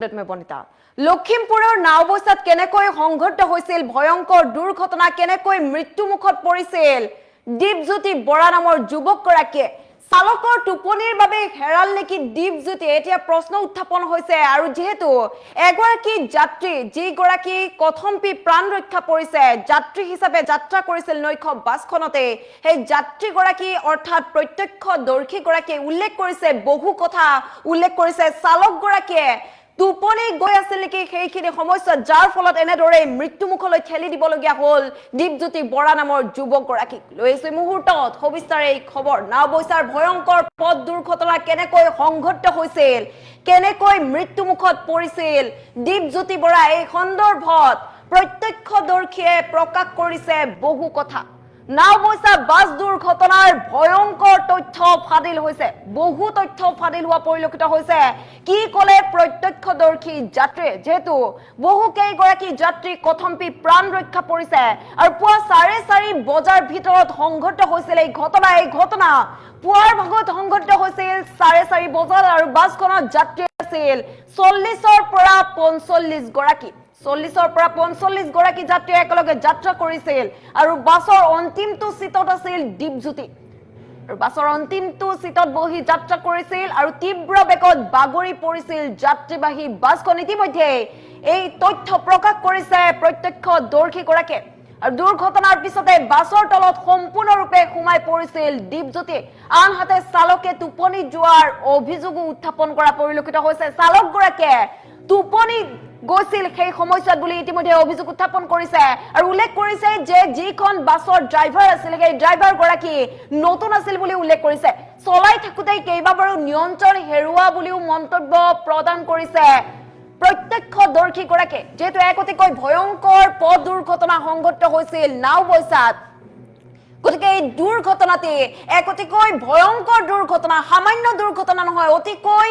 বনিতা লখিমপুৰৰ নাওবৈচাত কেনেকৈ সংঘটিত হৈছিল ভয়ংকৰ দুৰ্ঘটনা কেনেকৈ মৃত্যুমুখত পৰিছিল দীপজ্যোতি বৰা নামৰ যুৱকগৰাকীয়ে চালকৰ টোপনিৰ বাবে হেৰাল নেকি দীপজ্যোতি এতিয়া প্ৰশ্ন উত্থাপন হৈছে আৰু যেহেতু এগৰাকী যাত্ৰী যিগৰাকী কথম্পি প্ৰাণ ৰক্ষা পৰিছে যাত্ৰী হিচাপে যাত্ৰা কৰিছিল নৈশ বাছখনতে সেই যাত্ৰীগৰাকী অৰ্থাৎ প্ৰত্যক্ষদৰ্শীগৰাকীয়ে উল্লেখ কৰিছে বহু কথা উল্লেখ কৰিছে চালকগৰাকীয়ে টোপনি গৈ আছিল নেকি সেইখিনি সমস্যা যাৰ ফলত এনেদৰে মৃত্যুমুখলৈ ঠেলি দিবলগীয়া হ'ল দীপজ্যোতি বৰা নামৰ যুৱকগৰাকীক লৈ এই মুহূৰ্তত সবিস্তাৰে এই খবৰ নাওবৈচাৰ ভয়ংকৰ পথ দুৰ্ঘটনা কেনেকৈ সংঘটিত হৈছিল কেনেকৈ মৃত্যুমুখত পৰিছিল দীপজ্যোতি বৰা এই সন্দৰ্ভত প্ৰত্যক্ষদৰ্শীয়ে প্ৰকাশ কৰিছে বহু কথা নাওবৈচা বাছ দুৰ্ঘটনাৰ ভয়ংকৰ তথ্য ফাদিল হৈছে বহু তথ্য ফাদিল হোৱা পৰিলক্ষিত হৈছে কি কলে প্ৰত্যক্ষদৰ্শী যাত্ৰী যেহেতু বহু কেইগৰাকী যাত্ৰী কথম্পি প্ৰাণ ৰক্ষা পৰিছে আৰু পুৱা 4:30 বজাৰ ভিতৰত সংঘটিত হৈছিল এই ঘটনা পুৱাৰ ভাগত সংঘটিত হৈছিল 4:30 বজাত আৰু বাছখনত যাত্ৰী আছিল 40ৰ পৰা 45 গৰাকী 40ৰ পৰা 45 গৰাকী যাত্ৰীয়ে একেলগে যাত্ৰা কৰিছিল আৰু বাছৰ অন্তিমটো সিটত আছিল দীপজ্যোতি আৰু বাছৰ অন্তিমটো সিটত বহি যাত্ৰা কৰিছিল আৰু তীব্ৰ বেগত বাগৰি পৰিছিল যাত্ৰীবাহী বাছখন ইতিমধ্যে এই তথ্য প্ৰকাশ কৰিছে প্ৰত্যক্ষদৰ্শীগৰাকীয়ে আৰু দুৰ্ঘটনাৰ পিছতে বাছৰ তলত সম্পূৰ্ণৰূপে সোমাই পৰিছিল দীপজ্যোতি আনহাতে চালকে টোপনি যোৱাৰ অভিযোগো উত্থাপন কৰা পৰিলক্ষিত হৈছে চালকগৰাকীয়ে টোপনি গৈছিল সেই সমস্যাত বুলি ইতিমধ্যে অভিযোগ উত্থাপন কৰিছে আৰু উল্লেখ কৰিছে যে যিখন বাছৰ ড্ৰাইভাৰ আছিল সেই ড্ৰাইভাৰ গৰাকী নতুন আছিল বুলি উল্লেখ কৰিছে চলাই থাকোতে কেইবাবাৰো নিয়ন্ত্ৰণ হেৰুৱা বুলিও মন্তব্য প্ৰদান কৰিছে প্ৰত্যক্ষদৰ্শী গৰাকী যেহেতু একতিকৈ ভয়ংকৰ পথ দুৰ্ঘটনা সংঘটিত হৈছিল নাওবৈচাত গতিকে এই দুৰ্ঘটনাটি একতিকৈ ভয়ংকৰ দুৰ্ঘটনা সামান্য দুৰ্ঘটনা নহয় অতিকৈ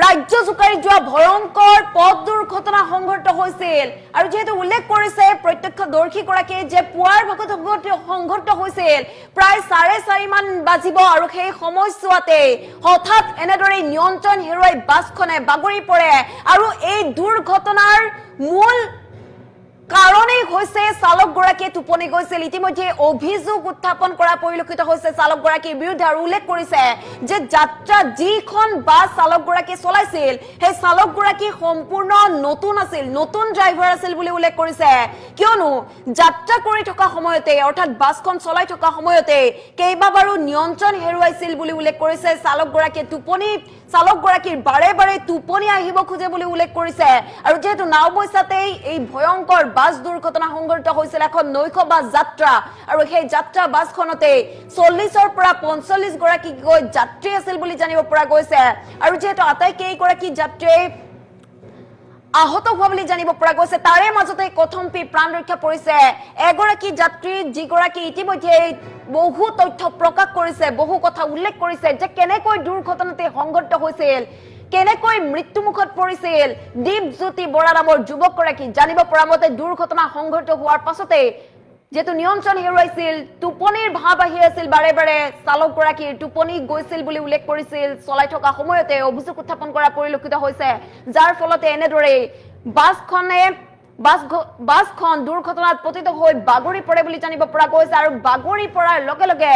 ৰাজ্য জুকাৰি যোৱা ভয়ংকৰ পথ দুৰ্ঘটনা সংঘটিত হৈছিল আৰু যেহেতু উল্লেখ কৰিছে প্ৰত্যক্ষদৰ্শীগৰাকীয়ে যে পুৱাৰ ভাগত সংঘটিত হৈছিল প্ৰায় 4:30 মান বাজিব আৰু সেই সময়ছোৱাতে হঠাৎ এনেদৰে নিয়ন্ত্ৰণ হেৰুৱাই বাছখনে বাগৰি পৰে আৰু এই দুৰ্ঘটনাৰ মূল কাৰণেই হৈছে চালকগৰাকীয়ে টোপনি গৈছিল ইতিমধ্যে অভিযোগ উত্থাপন কৰা পৰিলক্ষিত হৈছে চালকগৰাকীৰ বিৰুদ্ধে আৰু উল্লেখ কৰিছে যে যাত্ৰা যিখন বাছ চালকগৰাকীয়ে চলাইছিল সেই চালকগৰাকী সম্পূৰ্ণ নতুন আছিল নতুন ড্ৰাইভাৰ আছিল বুলি উল্লেখ কৰিছে কিয়নো যাত্ৰা কৰি থকা সময়তে অৰ্থাৎ বাছখন চলাই থকা সময়তে কেইবাবাৰো নিয়ন্ত্ৰণ হেৰুৱাইছিল বুলি উল্লেখ কৰিছে চালকগৰাকীৰ বাৰে বাৰে টোপনি আহিব খোজে বুলি উল্লেখ কৰিছে আৰু যেহেতু নাওবৈচাতেই এই ভয়ংকৰ বাছ দুৰ্ঘটনা সংঘটিত হৈছিল এখন নৈশ বাছ যাত্ৰা আৰু সেই যাত্ৰা বাছখনতে 40ৰ পৰা 45 গৰাকী যাত্ৰী আছিল বুলি জানিব পৰা গৈছে আৰু যেহেতু আটাইকেইগৰাকী যাত্ৰীয়ে আহত হোৱা বুলি জানিব পৰা গৈছে তাৰে মাজতে কথম্পি প্ৰাণ ৰক্ষা পৰিছে এগৰাকী যাত্ৰী যিগৰাকী ইতিমধ্যে বহু তথ্য প্ৰকাশ কৰিছে বহু কথা উল্লেখ কৰিছে যে কেনেকৈ দুৰ্ঘটনাটি সংঘটিত হৈছিল কেনেকৈ মৃত্যুমুখত পৰিছিল দীপজ্যোতি বৰা নামৰ যুৱকগৰাকী জানিব পৰা মতে দুৰ্ঘটনা সংঘটিত হোৱাৰ পাছতে যেহেতু নিয়ন্ত্ৰণ হেৰুৱাইছিল টোপনিৰ ভাৱ আহি আছিল বাৰে বাৰে চালকগৰাকীৰ টোপনি গৈছিল বুলি উল্লেখ কৰিছিল চলাই থকা সময়তে অভিযোগ উত্থাপন কৰা পৰিলক্ষিত হৈছে যাৰ ফলতে এনেদৰে বাছখন দুৰ্ঘটনাত পতিত হৈ বাগৰি পৰে বুলি জানিব পৰা গৈছে আৰু বাগৰি পৰাৰ লগে লগে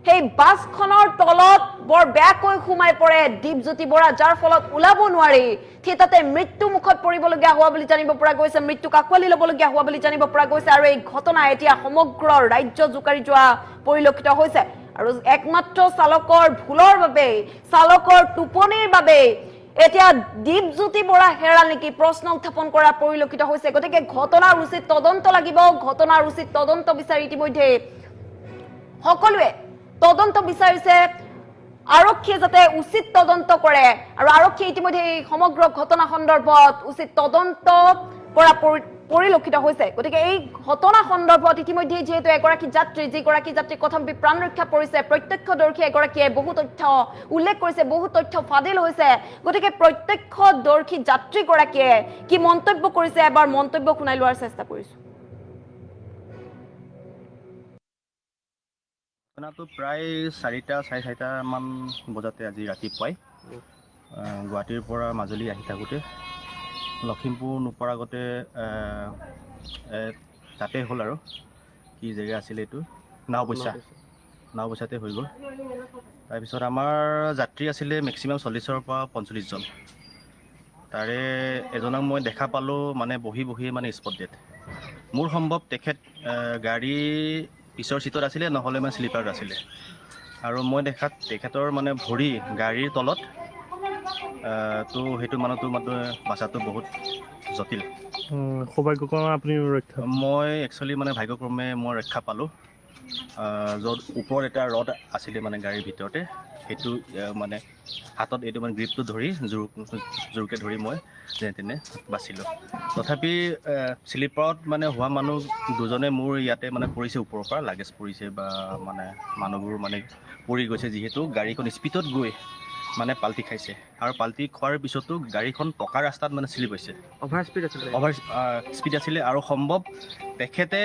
সেই বাছখনৰ তলত বৰ বেয়াকৈ সোমাই পৰে দীপজ্যোতি বৰা যাৰ ফলত ওলাব নোৱাৰি থিতাতে মৃত্যু মুখত পৰিবলগীয়া হোৱা বুলি জানিব পৰা গৈছে মৃত্যুক আঁকোৱালি ল'বলগীয়া হোৱা বুলি জানিব পৰা গৈছে আৰু এই ঘটনা এতিয়া সমগ্ৰ ৰাজ্য জুকাৰি যোৱা পৰিলক্ষিত হৈছে আৰু একমাত্ৰ চালকৰ ভুলৰ বাবে চালকৰ টোপনিৰ বাবে এতিয়া দীপজ্যোতি বৰা হেৰাল নেকি প্ৰশ্ন উত্থাপন কৰা পৰিলক্ষিত হৈছে গতিকে ঘটনাৰ উচিত তদন্ত লাগিব ঘটনাৰ উচিত তদন্ত বিচাৰি ইতিমধ্যে সকলোৱে তদন্ত বিচাৰিছে আৰক্ষীয়ে যাতে উচিত তদন্ত কৰে আৰু আৰক্ষীয়ে ইতিমধ্যে এই সমগ্ৰ ঘটনা সন্দৰ্ভত উচিত তদন্ত কৰা পৰিলক্ষিত হৈছে গতিকে এই ঘটনা সন্দৰ্ভত ইতিমধ্যে যেহেতু এগৰাকী যিগৰাকী যাত্ৰী কথম্পি প্ৰাণ ৰক্ষা পৰিছে প্ৰত্যক্ষদৰ্শী এগৰাকীয়ে বহু তথ্য উল্লেখ কৰিছে বহু তথ্য ফাদিল হৈছে গতিকে প্ৰত্যক্ষদৰ্শী যাত্ৰীগৰাকীয়ে কি মন্তব্য কৰিছে এবাৰ মন্তব্য শুনাই লোৱাৰ চেষ্টা কৰিছো ঘটনাটো প্ৰায় 4টা 4:30 মান বজাতে আজি ৰাতিপুৱাই গুৱাহাটীৰ পৰা মাজুলী আহি থাকোঁতে লখিমপুৰ নোপোৱাৰ আগতে তাতে হ'ল আৰু কি জেগা আছিলে এইটো নাওবৈচাতে হৈ গ'ল। তাৰপিছত আমাৰ যাত্ৰী আছিলে মেক্সিমাম 40ৰ পৰা 45জন। তাৰে এজনক মই দেখা পালোঁ মানে বহি মানে স্পট ডেড। মোৰ সম্ভৱ তেখেত গাড়ী পিছৰ চিটত আছিলে, নহ'লে মানে শ্লিপাৰত আছিলে। আৰু মই দেখাত তেখেতৰ মানে ভৰি গাড়ীৰ তলত, তো সেইটো মানুহটো মানে বাচাটো বহুত জটিল। সৌভাগ্যক্ৰমে আপুনি ৰক্ষা মই একচুৱেলি মানে ভাগ্যক্ৰমে মই ৰক্ষা পালোঁ। য'ত ওপৰত এটা ৰড আছিলে মানে গাড়ীৰ ভিতৰতে, সেইটো মানে হাতত এইটো মানে গ্ৰিপটো ধৰি জোৰকৈ ধৰি মই যেনে তেনে বাচিলোঁ। তথাপি শ্লিপাৰত মানে হোৱা মানুহ দুজনে মোৰ ইয়াতে মানে পৰিছে, ওপৰৰ পৰা লাগেজ পৰিছে বা মানে মানুহবোৰ মানে পৰি গৈছে, যিহেতু গাড়ীখন স্পীডত গৈ মানে পাল্টি খাইছে। আৰু পাল্টি খোৱাৰ পিছতো গাড়ীখন পকা ৰাস্তাত মানে শ্লিপ হৈছে। অভাৰ স্পীড আছিলে আৰু সম্ভৱ তেখেতে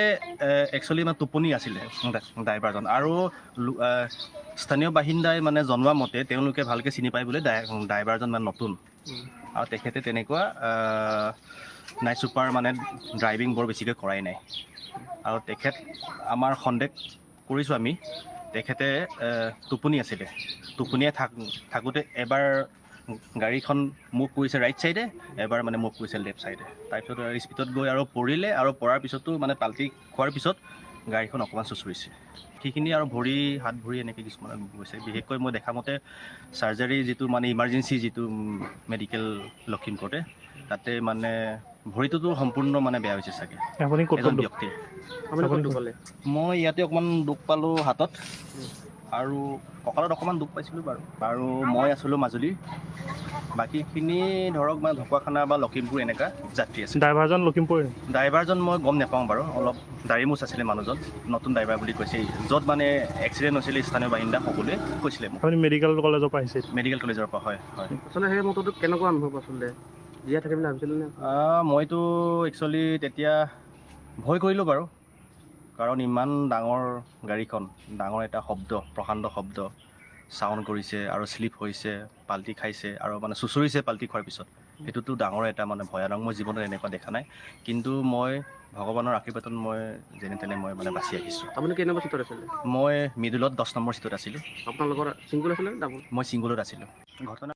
একচুৱেলি মানে টোপনি আছিলে ড্ৰাইভাৰজন। আৰু স্থানীয় বাসিন্দাই মানে জনোৱা মতে তেওঁলোকে ভালকৈ চিনি পায় বোলে ড্ৰাইভাৰজন মানে নতুন, আৰু তেখেতে তেনেকুৱা নাইট চুপাৰ মানে ড্ৰাইভিং বৰ বেছিকৈ কৰাই নাই। আৰু তেখেত আমাৰ সন্দেহ কৰিছোঁ আমি তেখেতে টোপনি আছিলে। টোপনিয়াই থাকোঁতে এবাৰ গাড়ীখন মুভ কৰিছে ৰাইট চাইডে, এবাৰ মানে মুভ কৰিছে লেফ্ট চাইডে। তাৰপিছত স্পীডত গৈ আৰু পৰিলে, আৰু পৰাৰ পিছতো মানে পাল্টি খোৱাৰ পিছত গাড়ীখন অকণমান চুচুৰিছে। সেইখিনি আৰু হাত ভৰি এনেকৈ কিছুমান গৈছে। বিশেষকৈ মই দেখা মতে চাৰ্জাৰী যিটো মানে ইমাৰ্জেঞ্চি যিটো মেডিকেল লখিমপুৰতে, তাতে মানে ভৰিটোতো সম্পূৰ্ণ মানে বেয়া হৈছে চাগে আপুনি ক'ত এজন ব্যক্তিৰ। মই ইয়াতে অকণমান দুখ পালোঁ হাতত, আৰু কঁকালত অকণমান দুখ পাইছিলোঁ বাৰু। আৰু মই আছিলোঁ মাজুলী, বাকীখিনি ধৰক মানে ঢকুৱাখানা বা লখিমপুৰ এনেকুৱা যাত্ৰী আছে। ড্ৰাইভাৰজন লখিমপুৰ? ড্ৰাইভাৰজন মই গম নাপাওঁ বাৰু, অলপ দাড়ি মোচ আছিলে মানুহজন, নতুন ড্ৰাইভাৰ বুলি কৈছে। য'ত মানে এক্সিডেণ্ট হৈছিলে স্থানীয় বাসিন্দা সকলোৱে কৈছিলে মোক। আপুনি মেডিকেল কলেজৰ পৰা আহিছে? মেডিকেল কলেজৰ পৰা, হয়। আচলতে সেই মটৰটো কেনেকুৱা অনুভৱ আচলতে, জীয়াই থাকিম বুলি ভাবিছিলোঁ নে? মইতো একচুৱেলি তেতিয়া ভয় কৰিলোঁ বাৰু, কাৰণ ইমান ডাঙৰ গাড়ীখন, ডাঙৰ এটা শব্দ, প্ৰকাণ্ড শব্দ চাউণ্ড কৰিছে আৰু শ্লিপ হৈছে, পাল্টি খাইছে আৰু মানে চুচুৰিছে পাল্টি খোৱাৰ পিছত। সেইটোতো ডাঙৰ এটা মানে ভয়ানক, মই জীৱনত এনেকুৱা দেখা নাই। কিন্তু মই ভগৱানৰ আশীৰ্বাদত মই যেনে তেনে মই মানে বাচি আহিছোঁ। আপুনি কেই নম্বৰ চিটত আছিলে? মই মিডলত 10 নম্বৰ চিটত আছিলোঁ। আপোনালোকৰ ছিংগুল আছিলে নে ডাবুল? মই ছিংগুলত আছিলোঁ। ঘটনা